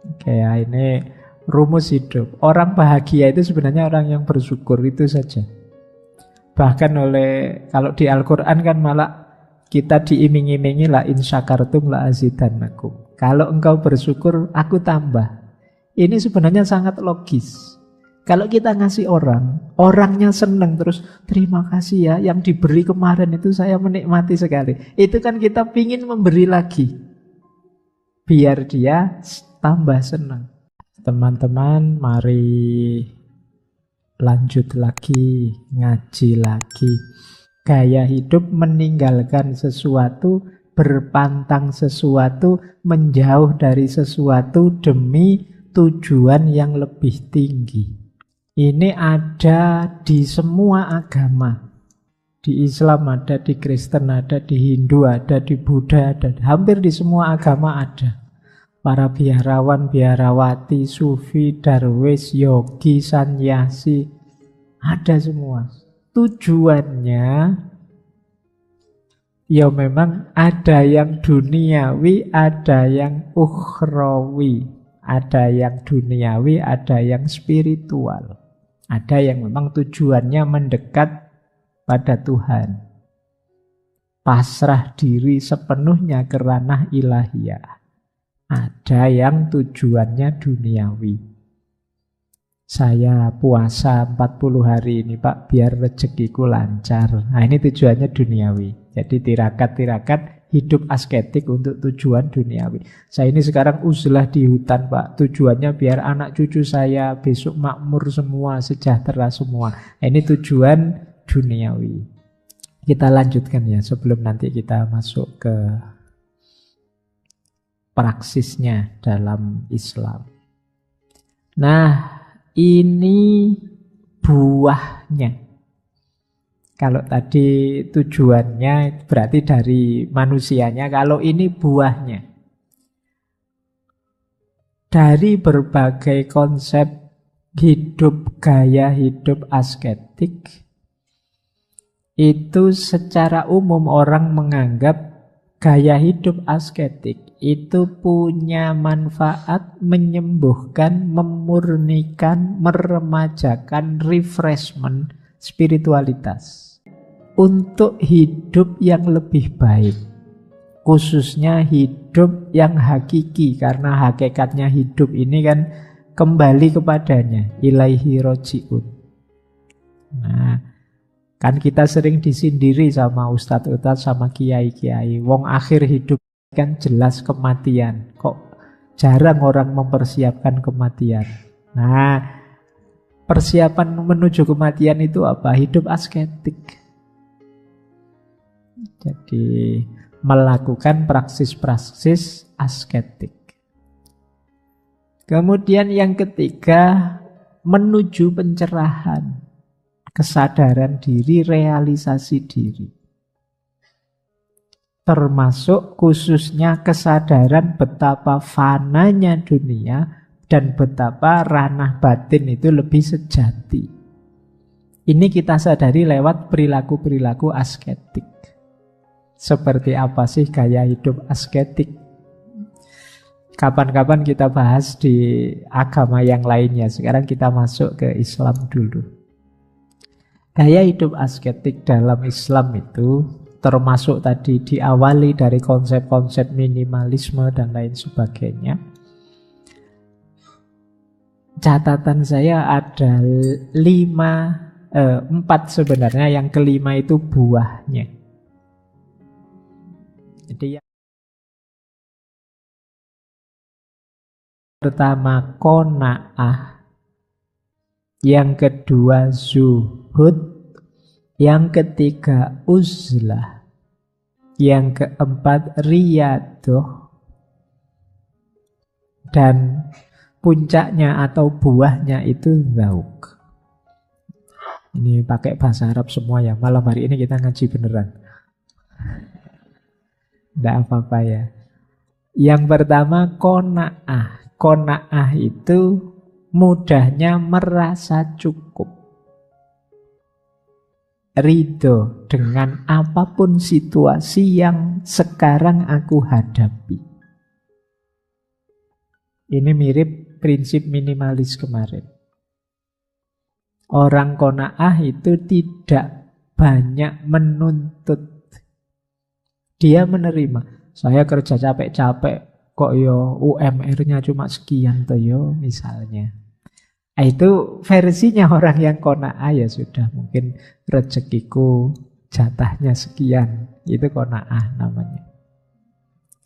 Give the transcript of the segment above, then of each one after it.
Oke ya, ini rumus hidup. Orang bahagia itu sebenarnya orang yang bersyukur, itu saja. Bahkan kalau di Al-Quran kan malah kita diiming-imingi la in syakartum la azidannakum. Kalau engkau bersyukur, aku tambah. Ini sebenarnya sangat logis. Kalau kita ngasih orangnya seneng terus, terima kasih ya, yang diberi kemarin itu saya menikmati sekali. Itu kan kita pingin memberi lagi, biar dia tambah senang. Teman-teman, mari lanjut lagi, ngaji lagi. Gaya hidup meninggalkan sesuatu, berpantang sesuatu, menjauh dari sesuatu demi tujuan yang lebih tinggi. Ini ada di semua agama. Di Islam ada, di Kristen ada, di Hindu ada, di Buddha ada. Hampir di semua agama ada. Para biarawan, biarawati, sufi, darwis, yogi, sanyasi, ada semua. Tujuannya, ya memang ada yang duniawi, ada yang ukhrawi. Ada yang duniawi, ada yang spiritual. Ada yang memang tujuannya mendekat pada Tuhan. Pasrah diri sepenuhnya ke ranah ilahiyah. Ada yang tujuannya duniawi. Saya puasa 40 hari ini Pak, biar rezekiku lancar. Nah ini tujuannya duniawi. Jadi tirakat-tirakat hidup asketik untuk tujuan duniawi. Saya ini sekarang uzlah di hutan Pak, tujuannya biar anak cucu saya besok makmur semua, sejahtera semua. Nah, ini tujuan duniawi. Kita lanjutkan ya sebelum nanti kita masuk ke praksisnya dalam Islam. Nah, ini buahnya. Kalau tadi tujuannya berarti dari manusianya, kalau ini buahnya. Dari berbagai konsep hidup, gaya hidup asketik, itu secara umum orang menganggap gaya hidup asketik itu punya manfaat menyembuhkan, memurnikan, meremajakan, refreshment spiritualitas untuk hidup yang lebih baik, khususnya hidup yang hakiki, karena hakikatnya hidup ini kan kembali kepadanya, ilaihi roji'un. Nah, kan kita sering disindiri sama ustadz-ustadz, sama kiai-kiai, wong akhir hidup kan jelas kematian, kok jarang orang mempersiapkan kematian. Nah, persiapan menuju kematian itu apa? Hidup asketik. Jadi melakukan praksis-praksis asketik. Kemudian yang ketiga, menuju pencerahan, kesadaran diri, realisasi diri. Termasuk khususnya kesadaran betapa fananya dunia dan betapa ranah batin itu lebih sejati. Ini kita sadari lewat perilaku-perilaku asketik. Seperti apa sih gaya hidup asketik? Kapan-kapan kita bahas di agama yang lainnya. Sekarang kita masuk ke Islam dulu. Gaya hidup asketik dalam Islam itu termasuk tadi diawali dari konsep-konsep minimalisme dan lain sebagainya. Catatan saya ada 4 sebenarnya, yang kelima itu buahnya. Jadi yang pertama qanaah, yang kedua zuhud, yang ketiga uzlah, yang keempat riyadoh, dan puncaknya atau buahnya itu zauk. Ini pakai bahasa Arab semua ya. Malam hari ini kita ngaji beneran. Tidak apa-apa ya. Yang pertama qanaah. Qanaah itu mudahnya merasa cukup. Ridho dengan apapun situasi yang sekarang aku hadapi. Ini mirip prinsip minimalis kemarin. Orang qanaah itu tidak banyak menuntut. Dia menerima. Saya kerja capek-capek, kok yo UMR-nya cuma sekian toh yo, misalnya. Itu versinya orang yang qanaah, ya sudah, mungkin rezekiku jatahnya sekian. Itu qanaah namanya.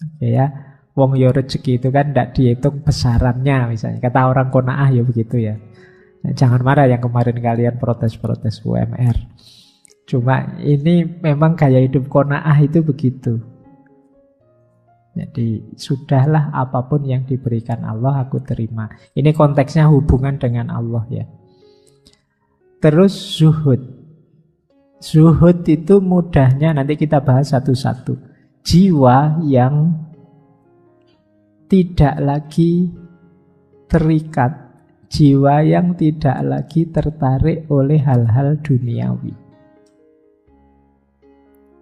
Oke ya, wong yo rezeki itu kan tidak dihitung besarannya misalnya. Kata orang qanaah ya begitu ya. Nah, jangan marah yang kemarin kalian protes-protes UMR. Cuma ini memang gaya hidup qanaah itu begitu. Jadi sudahlah, apapun yang diberikan Allah aku terima. Ini konteksnya hubungan dengan Allah ya. Terus zuhud. Zuhud itu mudahnya nanti kita bahas satu-satu. Jiwa yang tidak lagi terikat, jiwa yang tidak lagi tertarik oleh hal-hal duniawi.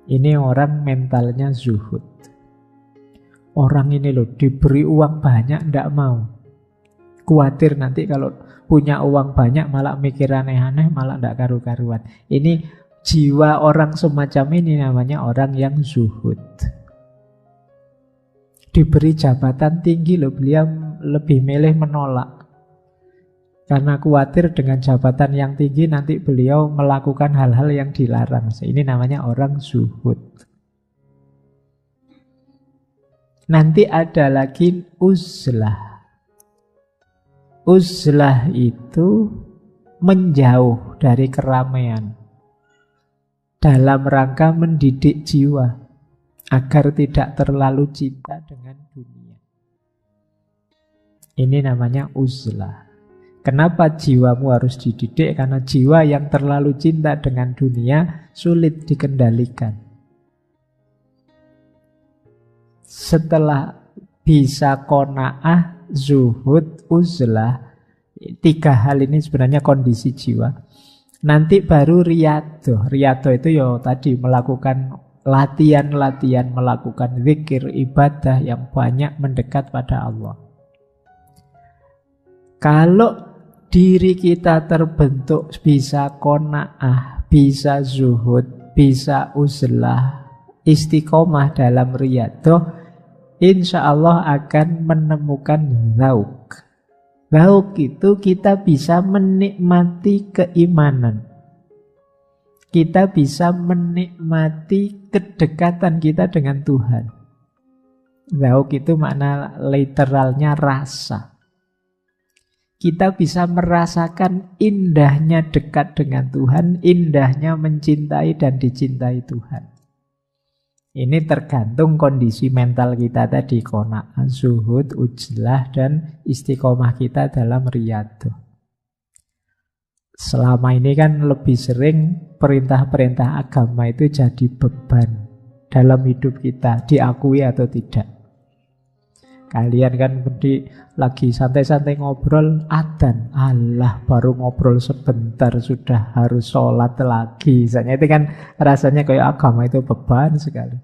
Ini orang mentalnya zuhud. Orang ini loh diberi uang banyak ndak mau. Khawatir nanti kalau punya uang banyak malah mikir aneh-aneh, malah ndak karu-karuan. Ini jiwa orang semacam ini namanya orang yang zuhud. Diberi jabatan tinggi loh, beliau lebih milih menolak. Karena khawatir dengan jabatan yang tinggi nanti beliau melakukan hal-hal yang dilarang. Ini namanya orang zuhud. Nanti ada lagi uzlah. Uzlah itu menjauh dari keramaian dalam rangka mendidik jiwa agar tidak terlalu cinta dengan dunia. Ini namanya uzlah. Kenapa jiwamu harus dididik? Karena jiwa yang terlalu cinta dengan dunia sulit dikendalikan. Setelah bisa qanaah, zuhud, uzlah, 3 hal ini sebenarnya kondisi jiwa. Nanti baru riyadhah. Riyadhah itu ya tadi melakukan latihan-latihan, melakukan zikir, ibadah yang banyak mendekat pada Allah. Kalau diri kita terbentuk bisa qanaah, bisa zuhud, bisa uzlah, istiqomah dalam riyadhah, insya Allah akan menemukan zauk. Zauk itu kita bisa menikmati keimanan. Kita bisa menikmati kedekatan kita dengan Tuhan. Zauk itu makna literalnya rasa. Kita bisa merasakan indahnya dekat dengan Tuhan, indahnya mencintai dan dicintai Tuhan. Ini tergantung kondisi mental kita tadi, qanaah, zuhud, uzlah, dan istiqomah kita dalam riyadhah. Selama ini kan lebih sering perintah-perintah agama itu jadi beban dalam hidup kita, diakui atau tidak. Kalian kan lagi santai-santai ngobrol, adzan, Allah baru ngobrol sebentar sudah harus sholat lagi. Misalnya itu kan rasanya kayak agama itu beban sekali.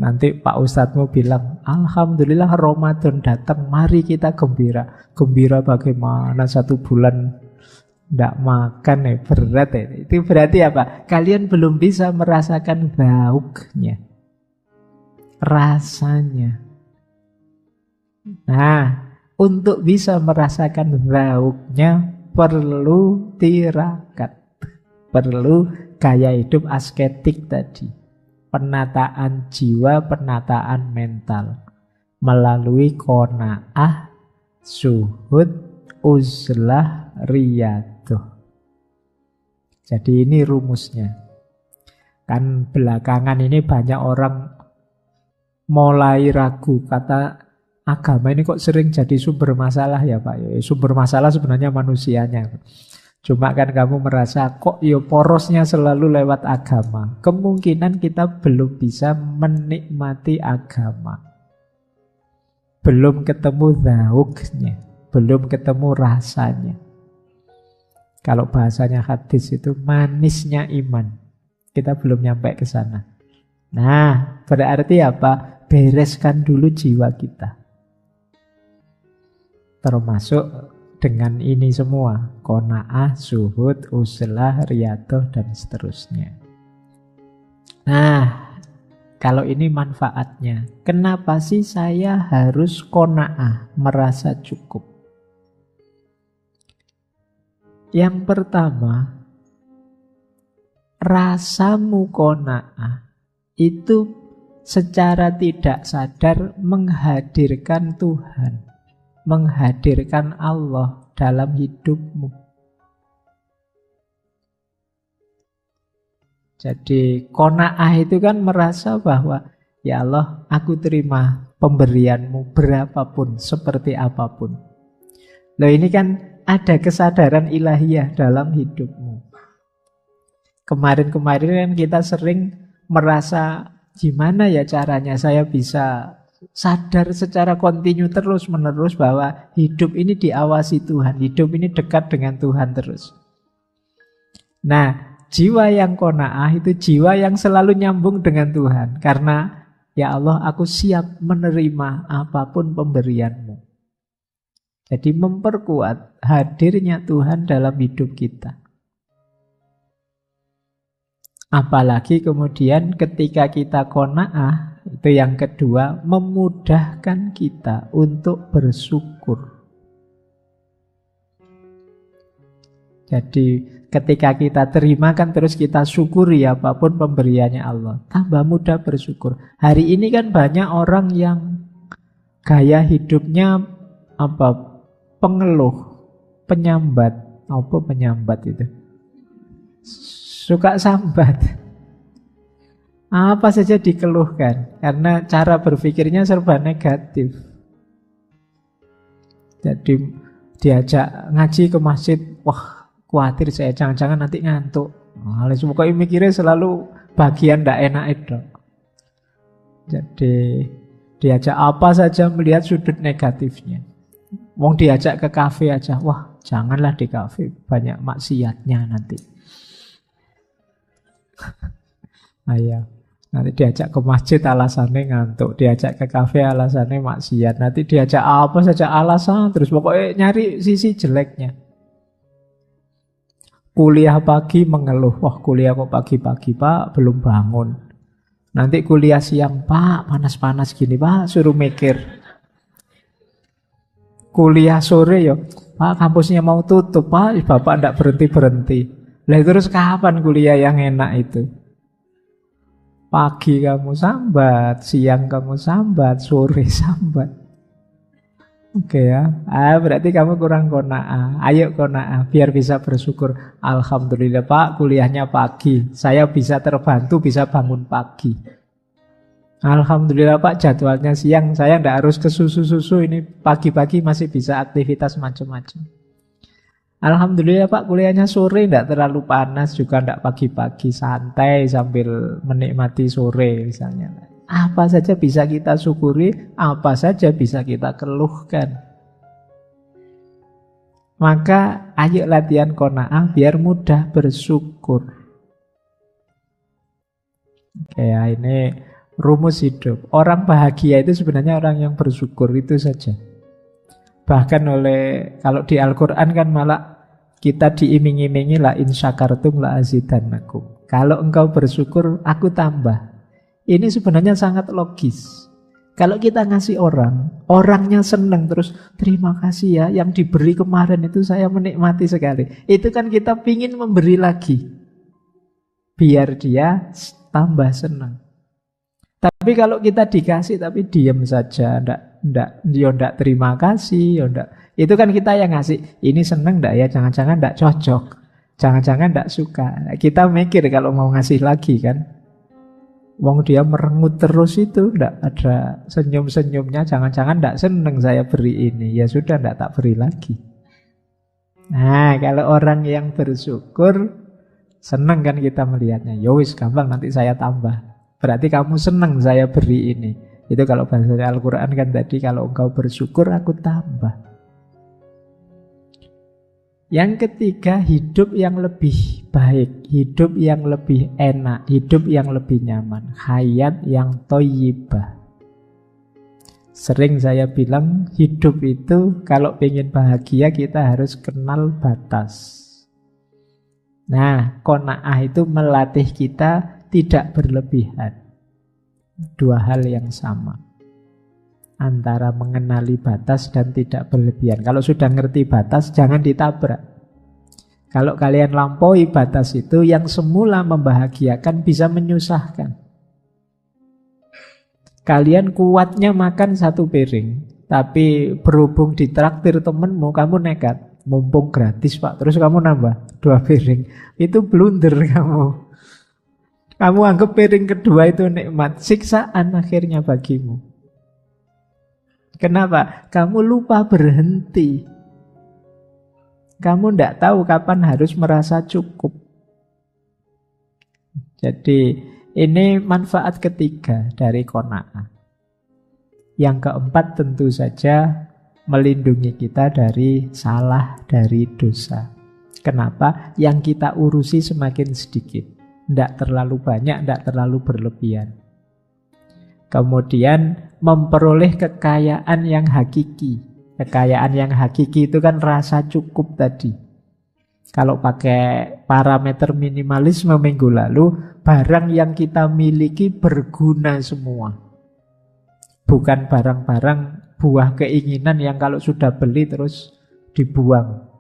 Nanti Pak Ustadzmu bilang, Alhamdulillah Ramadan datang, mari kita gembira. Gembira bagaimana 1 bulan tidak makan berat ya. Itu berarti apa? Kalian belum bisa merasakan zauknya, rasanya. Nah, untuk bisa merasakan zauknya perlu tirakat, perlu gaya hidup asketik tadi. Penataan jiwa, penataan mental melalui qanaah, zuhud, uzlah, riyadhah. Jadi ini rumusnya. Kan belakangan ini banyak orang mulai ragu, kata agama ini kok sering jadi sumber masalah ya Pak. Ya, sumber masalah sebenarnya manusianya. Cuma kan kamu merasa kok ya porosnya selalu lewat agama. Kemungkinan kita belum bisa menikmati agama. Belum ketemu zauknya, belum ketemu rasanya. Kalau bahasanya hadis itu manisnya iman. Kita belum nyampe ke sana. Nah, berarti apa? Bereskan dulu jiwa kita. Termasuk dengan ini semua, qanaah, zuhud, uzlah, riyadhah, dan seterusnya. Nah, kalau ini manfaatnya, kenapa sih saya harus qanaah, merasa cukup? Yang pertama, rasa qanaah itu secara tidak sadar menghadirkan Tuhan, menghadirkan Allah dalam hidupmu. Jadi qanaah itu kan merasa bahwa ya Allah, aku terima pemberianmu berapapun, seperti apapun. Loh, ini kan ada kesadaran ilahiyah dalam hidupmu. Kemarin-kemarin kan kita sering merasa gimana ya caranya saya bisa sadar secara kontinu terus-menerus bahwa hidup ini diawasi Tuhan, hidup ini dekat dengan Tuhan terus. Nah, jiwa yang qanaah itu jiwa yang selalu nyambung dengan Tuhan. Karena ya Allah, aku siap menerima apapun pemberianmu. Jadi memperkuat hadirnya Tuhan dalam hidup kita. Apalagi kemudian ketika kita qanaah, itu yang kedua, memudahkan kita untuk bersyukur. Jadi ketika kita terima kan terus kita syukuri apapun pemberiannya Allah. Tambah mudah bersyukur. Hari ini kan banyak orang yang gaya hidupnya pengeluh, penyambat. Apa penyambat itu? Suka sambat. Apa saja dikeluhkan karena cara berpikirnya serba negatif. Jadi diajak ngaji ke masjid, wah khawatir saya jangan-jangan nanti ngantuk. Pokoknya mikirnya selalu bagian ndak enak itu. Jadi diajak apa saja melihat sudut negatifnya. Wong diajak ke kafe aja, wah janganlah di kafe, banyak maksiatnya nanti. Ayah, nanti diajak ke masjid alasannya ngantuk, diajak ke kafe alasannya maksiat, nanti diajak apa saja alasan, terus pokoknya nyari sisi jeleknya. Kuliah pagi mengeluh, wah kuliah kok pagi-pagi Pak, belum bangun. Nanti kuliah siang, Pak panas-panas gini Pak, suruh mikir. Kuliah sore ya, Pak kampusnya mau tutup Pak, Bapak ndak berhenti-berhenti. Lah terus kapan kuliah yang enak itu? Pagi kamu sambat, siang kamu sambat, sore sambat. Oke ya, berarti kamu kurang qanaah. Ayo qanaah, biar bisa bersyukur. Alhamdulillah Pak, kuliahnya pagi. Saya bisa terbantu, bisa bangun pagi. Alhamdulillah Pak, jadwalnya siang. Saya ndak harus ke susu-susu, ini pagi-pagi masih bisa aktivitas macam-macam. Alhamdulillah Pak, kuliahnya sore, ndak terlalu panas, juga ndak pagi-pagi, santai sambil menikmati sore misalnya. Apa saja bisa kita syukuri, apa saja bisa kita keluhkan. Maka ayo latihan qanaah biar mudah bersyukur. Oke ya, ini rumus hidup. Orang bahagia itu sebenarnya orang yang bersyukur, itu saja. Bahkan kalau di Al-Quran kan malah kita diiming-imingi la in syakartum la azidannakum. Kalau engkau bersyukur, aku tambah. Ini sebenarnya sangat logis. Kalau kita ngasih orangnya senang terus, terima kasih ya, yang diberi kemarin itu saya menikmati sekali. Itu kan kita pingin memberi lagi, biar dia tambah senang. Tapi kalau kita dikasih tapi diam saja, ndak terima kasih, ndak. Itu kan kita yang ngasih, ini seneng ndak ya, jangan-jangan ndak cocok, jangan-jangan ndak suka. Kita mikir kalau mau ngasih lagi kan. Wong dia merengut terus itu, ndak ada senyum-senyumnya, jangan-jangan ndak seneng saya beri ini. Ya sudah, ndak tak beri lagi. Nah, kalau orang yang bersyukur, seneng kan kita melihatnya. Yowis, gampang nanti saya tambah. Berarti kamu seneng saya beri ini. Itu kalau bahasa Al-Quran kan tadi, kalau engkau bersyukur aku tambah. Yang ketiga, hidup yang lebih baik, hidup yang lebih enak, hidup yang lebih nyaman, hayat yang thayyibah. Sering saya bilang hidup itu kalau pengen bahagia kita harus kenal batas. Nah, qanaah itu melatih kita tidak berlebihan. Dua hal yang sama antara mengenali batas dan tidak berlebihan. Kalau sudah ngerti batas, jangan ditabrak. Kalau kalian lampaui batas itu, yang semula membahagiakan bisa menyusahkan. Kalian kuatnya makan 1 piring, tapi berhubung ditraktir temenmu, kamu nekat. Mumpung gratis Pak, terus kamu nambah 2 piring. Itu blunder kamu. Kamu anggap piring kedua itu nikmat. Siksaan akhirnya bagimu. Kenapa? Kamu lupa berhenti. Kamu tidak tahu kapan harus merasa cukup. Jadi ini manfaat ketiga dari qanaah. Yang keempat tentu saja melindungi kita dari salah, dari dosa. Kenapa? Yang kita urusi semakin sedikit. Tidak terlalu banyak, tidak terlalu berlebihan. Kemudian memperoleh kekayaan yang hakiki. Kekayaan yang hakiki itu kan rasa cukup tadi. Kalau pakai parameter minimalisme minggu lalu, barang yang kita miliki berguna semua. Bukan barang-barang buah keinginan yang kalau sudah beli terus dibuang.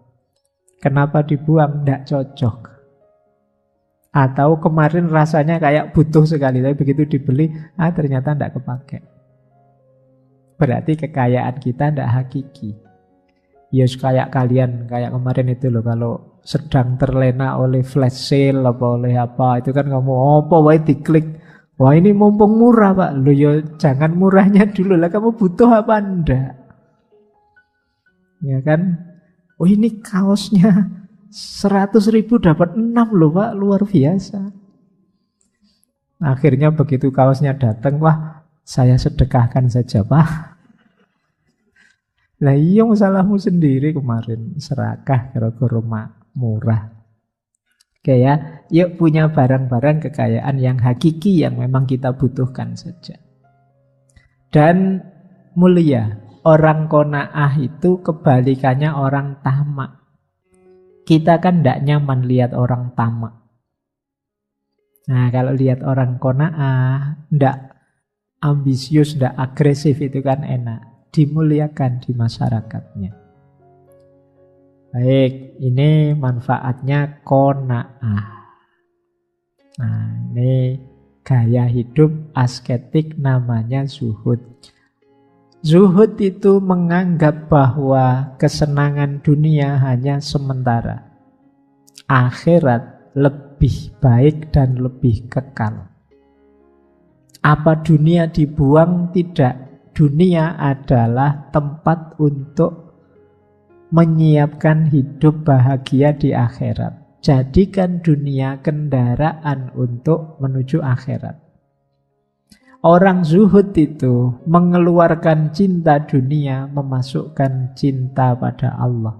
Kenapa dibuang? Tidak cocok. Atau kemarin rasanya kayak butuh sekali, tapi begitu dibeli, ternyata tidak kepakai. Berarti kekayaan kita tidak hakiki. Ya kayak kalian, kayak kemarin itu loh, kalau sedang terlena oleh flash sale apa oleh apa, itu kan kamu apa wae diklik. Wah ini mumpung murah Pak. Loh ya jangan murahnya dulu lah, kamu butuh apa enggak? Ya kan? Oh ini kaosnya 100.000 dapat 6 loh Pak, luar biasa. Akhirnya begitu kaosnya datang, wah saya sedekahkan saja Pak. Lah iya salahmu sendiri kemarin, serakah gara-gara murah. Oke ya, yuk punya barang-barang kekayaan yang hakiki yang memang kita butuhkan saja. Dan mulia, orang qanaah itu kebalikannya orang tamak. Kita kan tidak nyaman lihat orang tamak. Nah kalau lihat orang qanaah, tidak ambisius, tidak agresif, itu kan enak. Dimuliakan di masyarakatnya. Baik, ini manfaatnya qanaah. Nah, ini gaya hidup asketik namanya zuhud. Zuhud itu menganggap bahwa kesenangan dunia hanya sementara. Akhirat lebih baik dan lebih kekal. Apa dunia dibuang? Tidak. Dunia adalah tempat untuk menyiapkan hidup bahagia di akhirat. Jadikan dunia kendaraan untuk menuju akhirat. Orang zuhud itu mengeluarkan cinta dunia, memasukkan cinta pada Allah.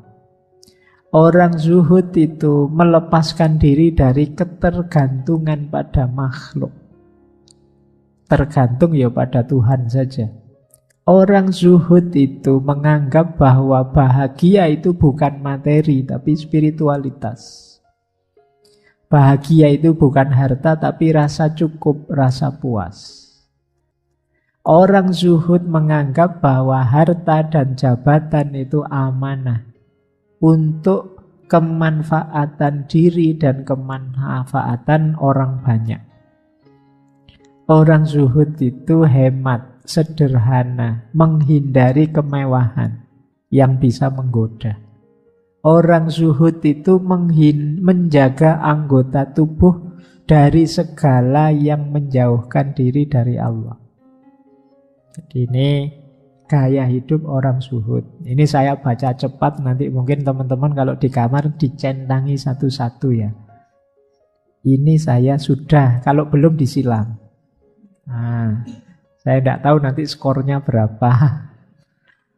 Orang zuhud itu melepaskan diri dari ketergantungan pada makhluk. Tergantung ya pada Tuhan saja. Orang zuhud itu menganggap bahwa bahagia itu bukan materi, tapi spiritualitas. Bahagia itu bukan harta, tapi rasa cukup, rasa puas. Orang zuhud menganggap bahwa harta dan jabatan itu amanah untuk kemanfaatan diri dan kemanfaatan orang banyak. Orang zuhud itu hemat, sederhana, menghindari kemewahan yang bisa menggoda. Orang zuhud itu menjaga anggota tubuh dari segala yang menjauhkan diri dari Allah. Jadi ini gaya hidup orang zuhud. Ini saya baca cepat, nanti mungkin teman-teman kalau di kamar dicentangi satu-satu ya. Ini saya sudah, kalau belum disilang. Nah, saya tidak tahu nanti skornya berapa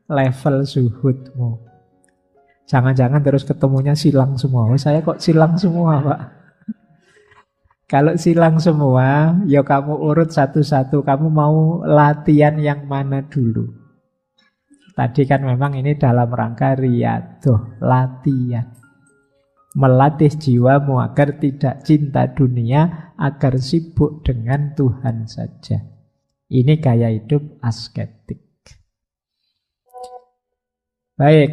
level zuhudmu. Jangan-jangan terus ketemunya silang semua. Oh, saya kok silang semua Pak? Kalau silang semua, ya kamu urut satu-satu. Kamu mau latihan yang mana dulu? Tadi kan memang ini dalam rangka riyadhah, latihan. Melatih jiwamu agar tidak cinta dunia, agar sibuk dengan Tuhan saja. Ini gaya hidup asketik. Baik.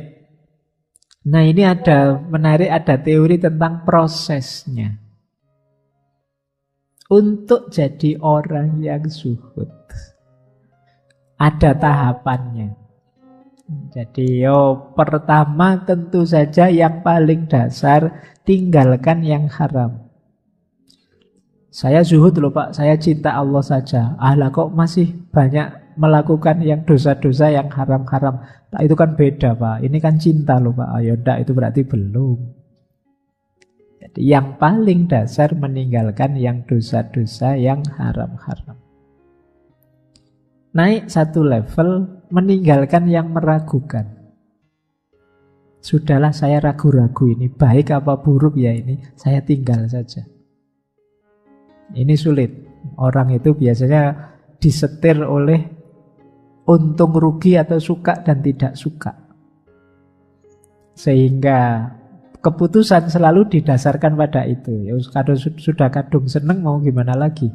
Nah ini ada menarik, ada teori tentang prosesnya. Untuk jadi orang yang zuhud, ada tahapannya. Jadi pertama tentu saja yang paling dasar, tinggalkan yang haram. Saya zuhud loh Pak, saya cinta Allah saja. Lah kok masih banyak melakukan yang dosa-dosa yang haram-haram. Nah, itu kan beda Pak, ini kan cinta loh Pak. Ayo ndak, itu berarti belum. Jadi yang paling dasar meninggalkan yang dosa-dosa yang haram-haram. Naik satu level, meninggalkan yang meragukan. Sudahlah, saya ragu-ragu ini baik apa buruk ya ini, saya tinggal saja. Ini sulit. Orang itu biasanya disetir oleh untung rugi atau suka dan tidak suka. Sehingga keputusan selalu didasarkan pada itu. Ya, kalau sudah kadung seneng mau gimana lagi?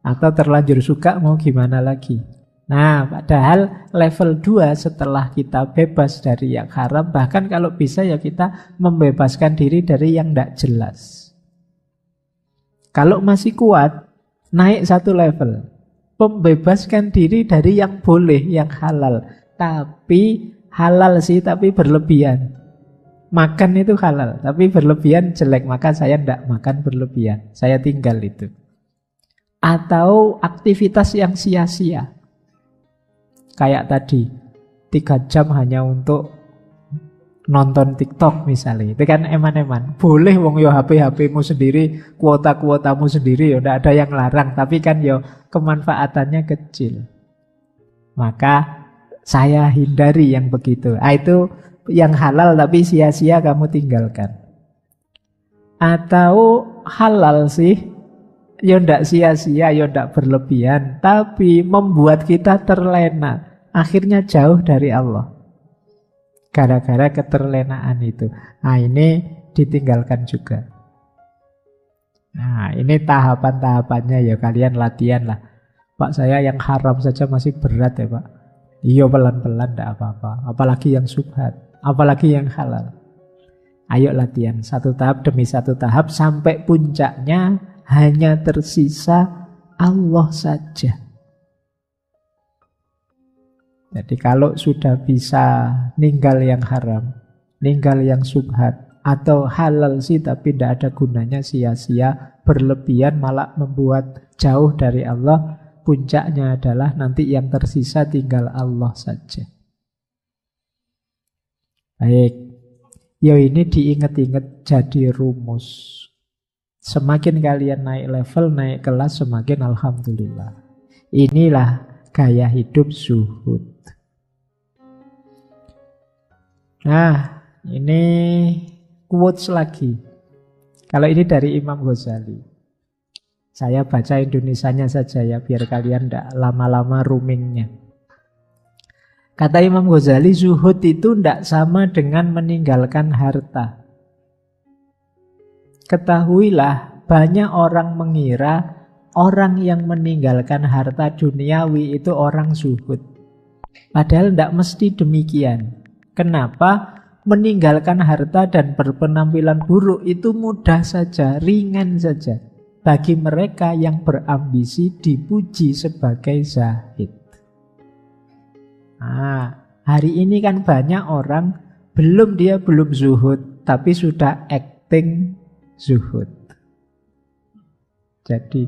Atau terlanjur suka mau gimana lagi? Nah, padahal level 2 setelah kita bebas dari yang haram, bahkan kalau bisa ya kita membebaskan diri dari yang tidak jelas. Kalau masih kuat, naik satu level. Membebaskan diri dari yang boleh, yang halal. Tapi halal sih, tapi berlebihan. Makan itu halal, tapi berlebihan jelek. Maka saya tidak makan berlebihan. Saya tinggal itu. Atau aktivitas yang sia-sia. Kayak tadi, 3 jam hanya untuk nonton TikTok misalnya. Itu kan eman-eman. Boleh wong yo HP-HPmu sendiri, kuota-kuotamu sendiri, yo tidak ada yang larang. Tapi kan yo kemanfaatannya kecil. Maka saya hindari yang begitu. Itu yang halal tapi sia-sia kamu tinggalkan. Atau halal sih, ya ndak sia-sia, ya ndak berlebihan, tapi membuat kita terlena. Akhirnya jauh dari Allah. Gara-gara keterlenaan itu. Nah ini ditinggalkan juga. Nah ini tahapan-tahapannya ya, kalian latihan lah. Pak, saya yang haram saja masih berat ya Pak. Iya, pelan-pelan ndak apa-apa. Apalagi yang subhat, apalagi yang halal. Ayo latihan satu tahap demi satu tahap sampai puncaknya hanya tersisa Allah saja. Jadi kalau sudah bisa ninggal yang haram, ninggal yang subhat, atau halal sih tapi tidak ada gunanya, sia-sia, berlebihan malah membuat jauh dari Allah, puncaknya adalah nanti yang tersisa tinggal Allah saja. Baik, ya ini diingat-ingat jadi rumus. Semakin kalian naik level, naik kelas, semakin alhamdulillah. Inilah gaya hidup zuhud. Nah, ini quotes lagi. Kalau ini dari Imam Ghazali. Saya baca Indonesianya saja ya, biar kalian tidak lama-lama roomingnya. Kata Imam Ghazali, zuhud itu tidak sama dengan meninggalkan harta. Ketahuilah, banyak orang mengira orang yang meninggalkan harta duniawi itu orang zuhud. Padahal tidak mesti demikian. Kenapa? Meninggalkan harta dan berpenampilan buruk itu mudah saja, ringan saja. Bagi mereka yang berambisi dipuji sebagai zahid. Nah, hari ini kan banyak orang belum zuhud, tapi sudah acting zuhud. Jadi,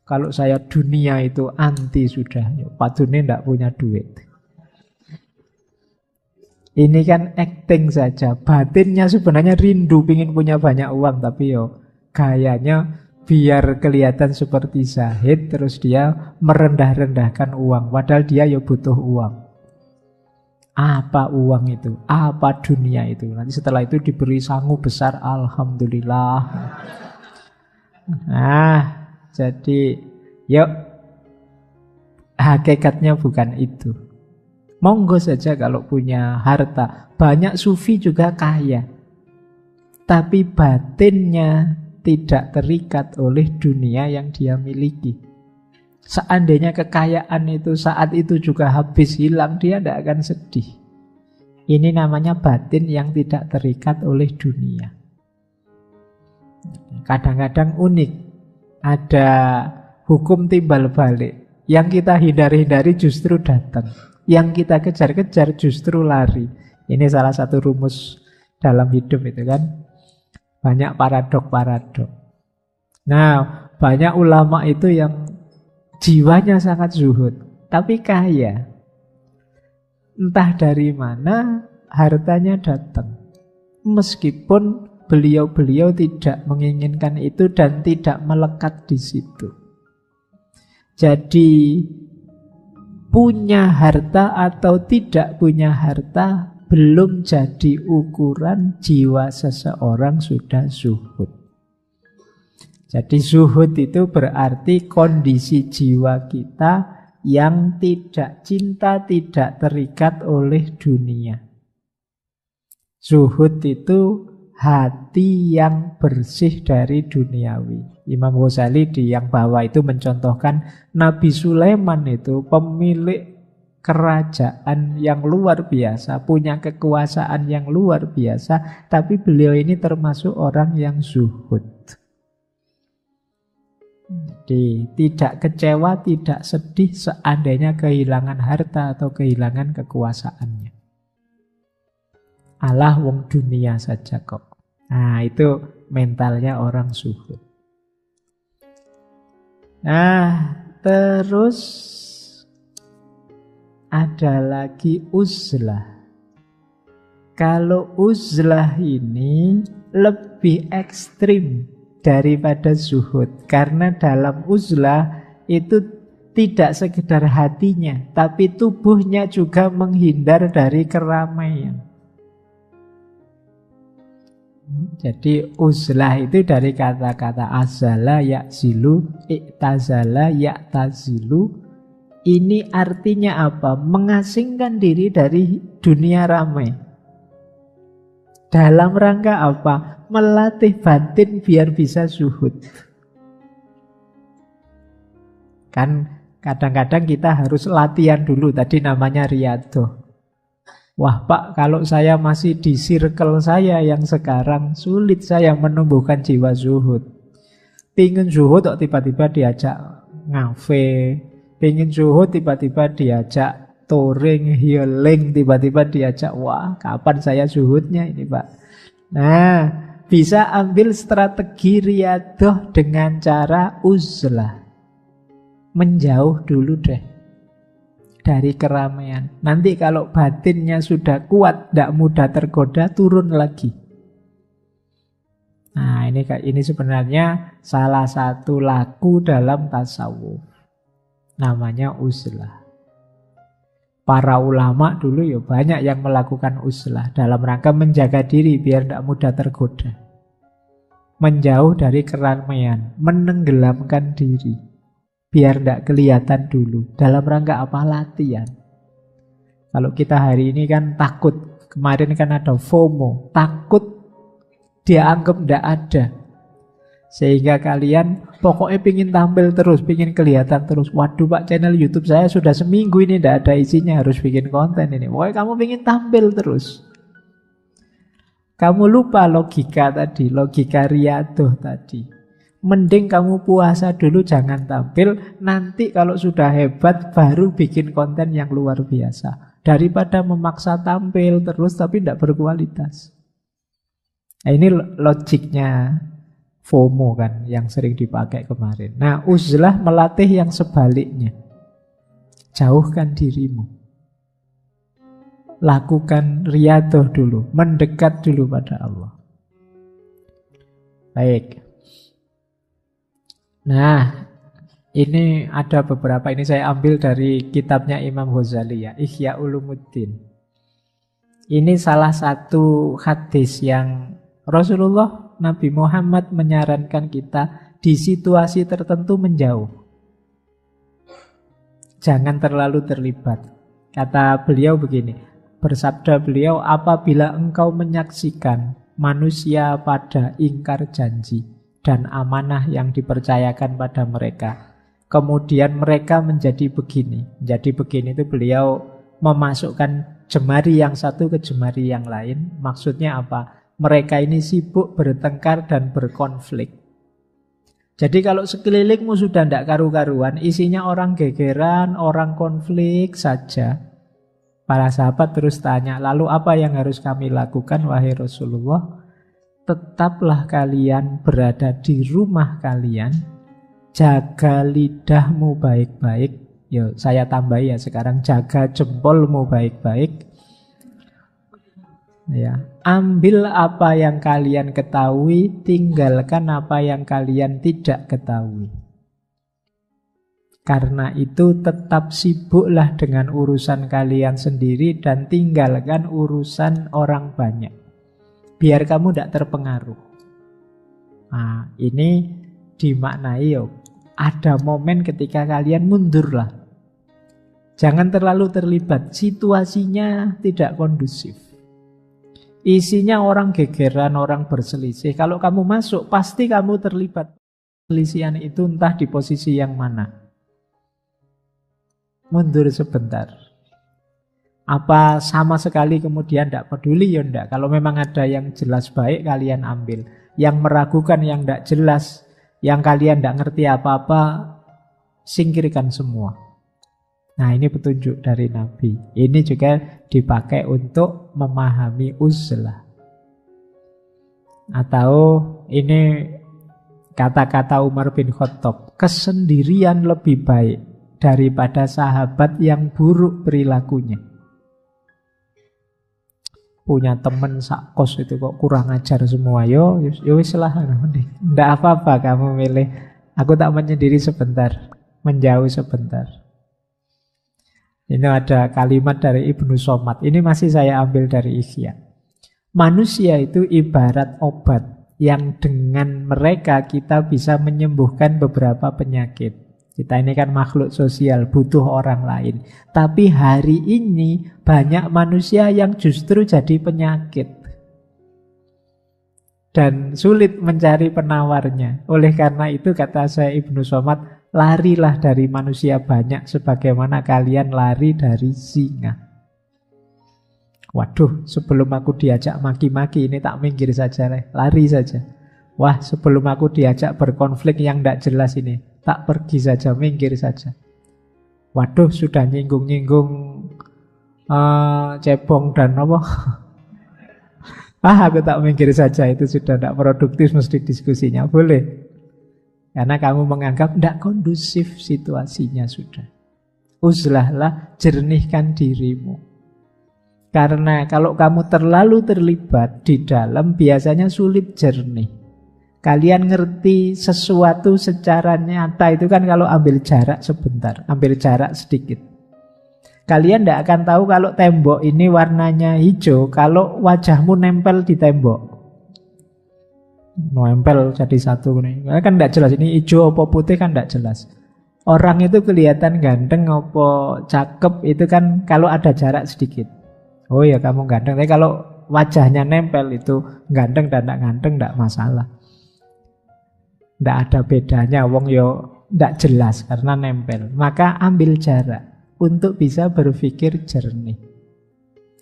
kalau saya dunia itu anti sudah. Pak Duni tidak punya duit. Ini kan acting saja. Batinnya sebenarnya rindu, pingin punya banyak uang. Tapi gayanya biar kelihatan seperti zahid. Terus dia merendah-rendahkan uang. Padahal dia butuh uang. Apa uang itu? Apa dunia itu? Nanti setelah itu diberi sangu besar. Alhamdulillah. Nah, jadi hakikatnya bukan itu. Monggo saja kalau punya harta. Banyak sufi juga kaya. Tapi batinnya tidak terikat oleh dunia yang dia miliki. Seandainya kekayaan itu saat itu juga habis hilang, dia tidak akan sedih. Ini namanya batin yang tidak terikat oleh dunia. Kadang-kadang unik. Ada hukum timbal balik. Yang kita hindari-hindari justru datang. Yang kita kejar-kejar justru lari. Ini salah satu rumus dalam hidup itu kan. Banyak paradok-paradok. Nah, banyak ulama itu yang jiwanya sangat zuhud, tapi kaya. Entah dari mana hartanya datang. Meskipun beliau-beliau tidak menginginkan itu dan tidak melekat di situ. Jadi punya harta atau tidak punya harta belum jadi ukuran jiwa seseorang sudah zuhud. Jadi zuhud itu berarti kondisi jiwa kita yang tidak cinta, tidak terikat oleh dunia. Zuhud itu hati yang bersih dari duniawi. Imam Ghazali di yang bawah itu mencontohkan Nabi Sulaiman itu pemilik kerajaan yang luar biasa, punya kekuasaan yang luar biasa, tapi beliau ini termasuk orang yang zuhud. Jadi tidak kecewa, tidak sedih seandainya kehilangan harta atau kehilangan kekuasaannya. Alah wong dunia saja kok. Nah, itu mentalnya orang zuhud. Nah, terus ada lagi uzlah. Kalau uzlah ini lebih ekstrim daripada zuhud. Karena dalam uzlah itu tidak sekedar hatinya, tapi tubuhnya juga menghindar dari keramaian. Jadi uzlah itu dari kata-kata azala ya'zilu, i'tazala ya'tazilu. Ini artinya apa? Mengasingkan diri dari dunia ramai. Dalam rangka apa? Melatih batin biar bisa zuhud. Kan kadang-kadang kita harus latihan dulu. Tadi namanya riyadhah. Wah Pak, kalau saya masih di circle saya yang sekarang, sulit saya menumbuhkan jiwa zuhud. Pingin zuhud kok tiba-tiba diajak ngafe, pingin zuhud tiba-tiba diajak touring, healing, tiba-tiba diajak, wah kapan saya zuhudnya ini Pak. Nah, bisa ambil strategi riyadhah dengan cara uzlah. Menjauh dulu deh dari keramaian. Nanti kalau batinnya sudah kuat, tidak mudah tergoda, turun lagi. Nah, ini sebenarnya salah satu laku dalam tasawuf. Namanya uzlah. Para ulama dulu ya banyak yang melakukan uzlah dalam rangka menjaga diri biar tidak mudah tergoda. Menjauh dari keramaian, menenggelamkan diri. Biar tidak kelihatan dulu. Dalam rangka apa? Latihan. Kalau kita hari ini kan takut. Kemarin kan ada FOMO. Takut dia anggap tidak ada. Sehingga kalian pokoknya pingin tampil terus, pingin kelihatan terus. Waduh Pak, channel YouTube saya sudah seminggu ini tidak ada isinya, harus bikin konten ini. Pokoknya kamu pingin tampil terus. Kamu lupa logika tadi, logika riyadhah tadi. Mending kamu puasa dulu, jangan tampil. Nanti kalau sudah hebat baru bikin konten yang luar biasa. Daripada memaksa tampil terus tapi tidak berkualitas. Nah, ini logiknya FOMO kan yang sering dipakai kemarin. Nah, uzlah melatih yang sebaliknya. Jauhkan dirimu. Lakukan riyadhah dulu. Mendekat dulu pada Allah. Baik. Nah, ini ada beberapa, ini saya ambil dari kitabnya Imam Ghazali ya, Ihya Ulumuddin. Ini salah satu hadis yang Rasulullah Nabi Muhammad menyarankan kita di situasi tertentu menjauh. Jangan terlalu terlibat. Kata beliau begini, bersabda beliau, apabila engkau menyaksikan manusia pada ingkar janji dan amanah yang dipercayakan pada mereka, kemudian mereka menjadi begini. Jadi begini itu beliau memasukkan jemari yang satu ke jemari yang lain. Maksudnya apa? Mereka ini sibuk bertengkar dan berkonflik. Jadi kalau sekelilingmu sudah tidak karu-karuan, isinya orang gegeran, orang konflik saja. Para sahabat terus tanya, lalu apa yang harus kami lakukan wahai Rasulullah? Tetaplah kalian berada di rumah kalian, jaga lidahmu baik-baik. Yo, saya tambah ya sekarang, jaga jempolmu baik-baik. Ya, ambil apa yang kalian ketahui, tinggalkan apa yang kalian tidak ketahui. Karena itu tetap sibuklah dengan urusan kalian sendiri dan tinggalkan urusan orang banyak. Biar kamu tidak terpengaruh. Nah, ini dimaknai ada momen ketika kalian mundurlah. Jangan terlalu terlibat, situasinya tidak kondusif. Isinya orang gegeran, orang berselisih. Kalau kamu masuk, pasti kamu terlibat perselisihan itu entah di posisi yang mana. Mundur sebentar. Apa sama sekali kemudian tidak peduli? Ya enggak. Kalau memang ada yang jelas baik, kalian ambil. Yang meragukan, yang tidak jelas, yang kalian tidak ngerti apa-apa, singkirkan semua. Nah, ini petunjuk dari Nabi. Ini juga dipakai untuk memahami uzlah. Atau ini kata-kata Umar bin Khattab, kesendirian lebih baik daripada sahabat yang buruk perilakunya. Punya temen sak kos itu kok kurang ajar semua. Yo wis lah. Ndak apa-apa kamu milih. Aku tak menyendiri sebentar, menjauh sebentar. Ini ada kalimat dari Ibnu Somad. Ini masih saya ambil dari Ihya. Manusia itu ibarat obat yang dengan mereka kita bisa menyembuhkan beberapa penyakit. Kita ini kan makhluk sosial, butuh orang lain. Tapi hari ini banyak manusia yang justru jadi penyakit. Dan sulit mencari penawarnya. Oleh karena itu kata saya Ibnu Somad, larilah dari manusia banyak sebagaimana kalian lari dari singa. Waduh, sebelum aku diajak maki-maki ini tak minggir saja, lari saja. Wah, sebelum aku diajak berkonflik yang tidak jelas ini, tak pergi saja, minggir saja. Waduh, sudah nyinggung-nyinggung cebong dan apa? Aku tak minggir saja, itu sudah tidak produktif mesti diskusinya. Boleh. Karena kamu menganggap tidak kondusif situasinya sudah. Uzlahlah, jernihkan dirimu. Karena kalau kamu terlalu terlibat di dalam, biasanya sulit jernih. Kalian ngerti sesuatu secara nyata itu kan kalau ambil jarak sebentar, ambil jarak sedikit. Kalian tidak akan tahu kalau tembok ini warnanya hijau kalau wajahmu nempel di tembok. Nempel jadi satu nih. Kan tidak jelas ini hijau apa putih kan tidak jelas. Orang itu kelihatan ganteng apa cakep itu kan kalau ada jarak sedikit. Oh ya kamu ganteng. Tapi kalau wajahnya nempel itu ganteng dan tidak ganteng tidak masalah. Tidak ada bedanya. Wong yo tidak jelas karena nempel. Maka ambil jarak untuk bisa berpikir jernih.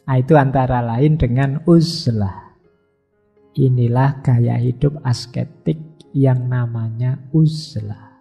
Nah, itu antara lain dengan uzlah. Inilah gaya hidup asketik yang namanya uzlah.